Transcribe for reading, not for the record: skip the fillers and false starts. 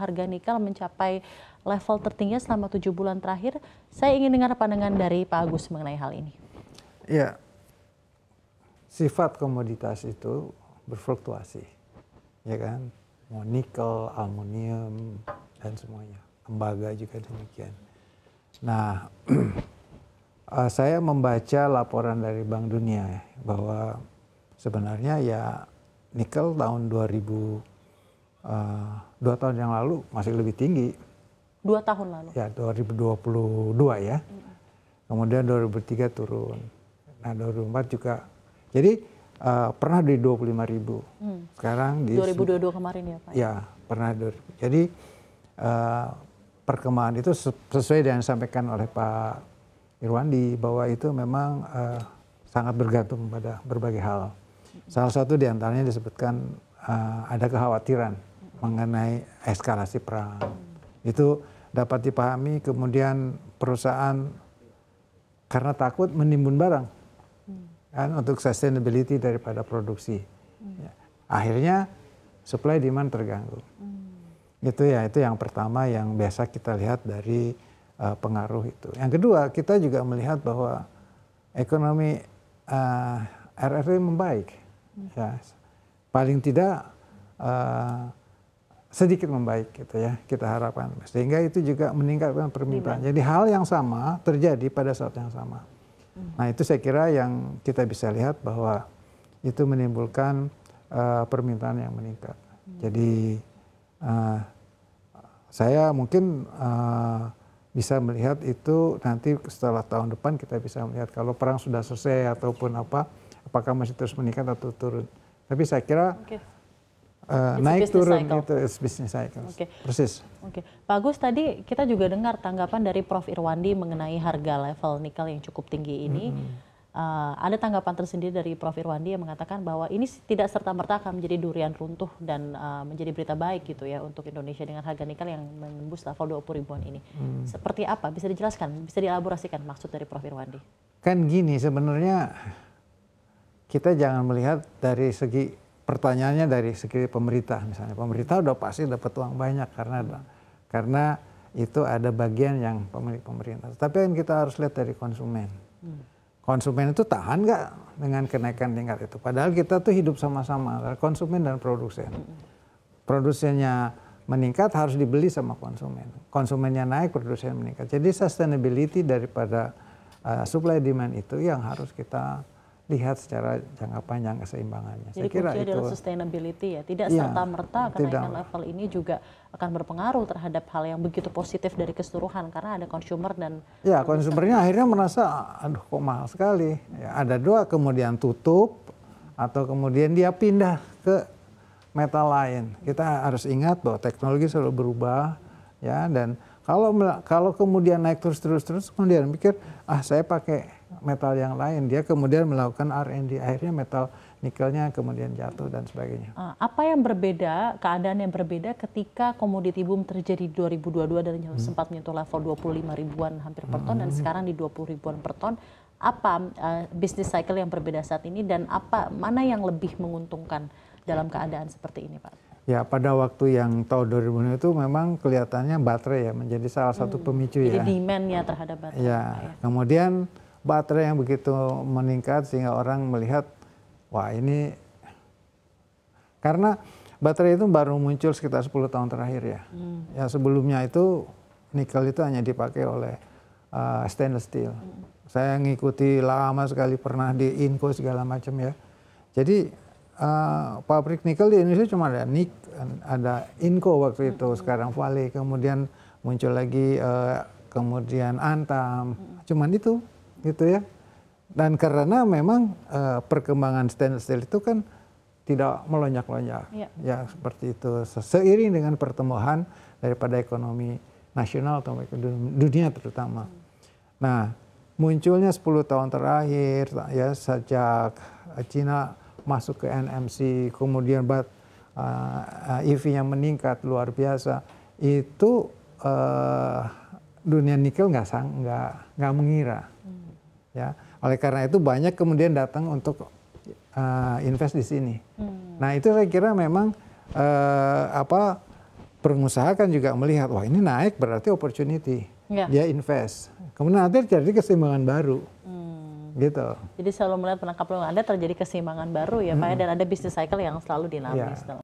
harga nikel mencapai level tertinggi selama 7 bulan terakhir. Saya ingin dengar pandangan dari Pak Agus mengenai hal ini. Ya, sifat komoditas itu berfluktuasi, ya kan? Mau nikel, aluminium, dan semuanya. Tembaga juga demikian. Nah, saya membaca laporan dari Bank Dunia ya, bahwa sebenarnya ya nikel tahun 2 tahun yang lalu masih lebih tinggi. 2 tahun lalu? Ya, 2022 ya. Kemudian 2003 turun. Nah, 2004 juga. Jadi pernah di 25.000. Sekarang di 2022 kemarin ya Pak? Ya, pernah. Jadi perkembangan itu sesuai dengan disampaikan oleh Pak Irwandi bahwa itu memang sangat bergantung pada berbagai hal. Salah satu diantaranya disebutkan ada kekhawatiran mengenai eskalasi perang. Itu dapat dipahami, kemudian perusahaan karena takut menimbun barang kan, untuk sustainability daripada produksi. Ya. Akhirnya supply demand terganggu. Itu yang pertama yang biasa kita lihat dari pengaruh itu. Yang kedua, kita juga melihat bahwa ekonomi RRI membaik. Ya, paling tidak sedikit membaik gitu ya, kita harapkan. Sehingga itu juga meningkatkan permintaan. Jadi hal yang sama terjadi pada saat yang sama. Nah, itu saya kira yang kita bisa lihat bahwa itu menimbulkan permintaan yang meningkat. Jadi saya mungkin bisa melihat itu nanti setelah tahun depan kita bisa melihat kalau perang sudah selesai ataupun apakah masih terus meningkat atau turun. Tapi saya kira naik turun itu business cycle. Persis. Pak Agus, tadi kita juga dengar tanggapan dari Prof Irwandi mengenai harga level nikel yang cukup tinggi ini. Ada tanggapan tersendiri dari Prof Irwandi yang mengatakan bahwa ini tidak serta-merta akan menjadi durian runtuh dan menjadi berita baik gitu ya untuk Indonesia dengan harga nikel yang menembus level 20 ribuan ini. Seperti apa? Bisa dijelaskan, bisa dielaborasikan maksud dari Prof Irwandi? Kan gini, sebenarnya kita jangan melihat dari segi pertanyaannya dari segi pemerintah. Misalnya pemerintah udah pasti dapat uang banyak karena itu ada bagian yang pemilik pemerintah. Tapi yang kita harus lihat dari konsumen. Konsumen itu tahan nggak dengan kenaikan tingkat itu? Padahal kita tuh hidup sama-sama, konsumen dan produsen. Produsennya meningkat harus dibeli sama konsumen. Konsumennya naik, produsen meningkat. Jadi sustainability daripada supply demand itu yang harus kita lihat secara jangka panjang keseimbangannya. Jadi kunci adalah sustainability ya, tidak serta-merta kenaikan level ini juga akan berpengaruh terhadap hal yang begitu positif dari keseluruhan karena ada consumer dan konsumernya akhirnya merasa aduh kok mahal sekali. Ya, ada dua, kemudian tutup atau kemudian dia pindah ke metal lain. Kita harus ingat bahwa teknologi selalu berubah ya, dan kalau kemudian naik terus kemudian pikir saya pakai metal yang lain, dia kemudian melakukan R&D, akhirnya metal nikelnya kemudian jatuh dan sebagainya. Apa yang berbeda, keadaan yang berbeda ketika komoditi boom terjadi di 2022 dan sempat menyentuh level 25 ribuan hampir per ton dan sekarang di 20 ribuan per ton? Apa bisnis cycle yang berbeda saat ini dan mana yang lebih menguntungkan dalam keadaan seperti ini, Pak? Ya, pada waktu yang tahun 2000 itu memang kelihatannya baterai ya menjadi salah satu pemicu ya. Jadi demand-nya terhadap baterai. Ya, kemudian baterai yang begitu meningkat sehingga orang melihat wah ini karena baterai itu baru muncul sekitar 10 tahun terakhir ya. Ya sebelumnya itu nikel itu hanya dipakai oleh stainless steel. Saya ngikuti lama sekali, pernah di Inco segala macam ya. Jadi pabrik nikel di Indonesia cuma ada Inco waktu itu, sekarang Vale, kemudian muncul lagi kemudian Antam, cuman itu gitu ya. Dan karena memang perkembangan stainless steel itu kan tidak melonjak-lonjak ya seperti itu, seiring dengan pertumbuhan daripada ekonomi nasional atau dunia terutama. Nah, munculnya 10 tahun terakhir ya sejak Cina masuk ke NMC, kemudian EV-nya meningkat luar biasa, itu dunia nikel nggak mengira, ya. Oleh karena itu banyak kemudian datang untuk invest di sini. Nah itu saya kira memang pengusaha kan juga melihat, wah ini naik berarti opportunity. Ya. Dia invest. Kemudian nanti terjadi keseimbangan baru. Gitu. Jadi selalu melihat penangkap peluang Anda terjadi keseimbangan baru ya Pak ya, dan ada bisnis cycle yang selalu dinamis. Ya.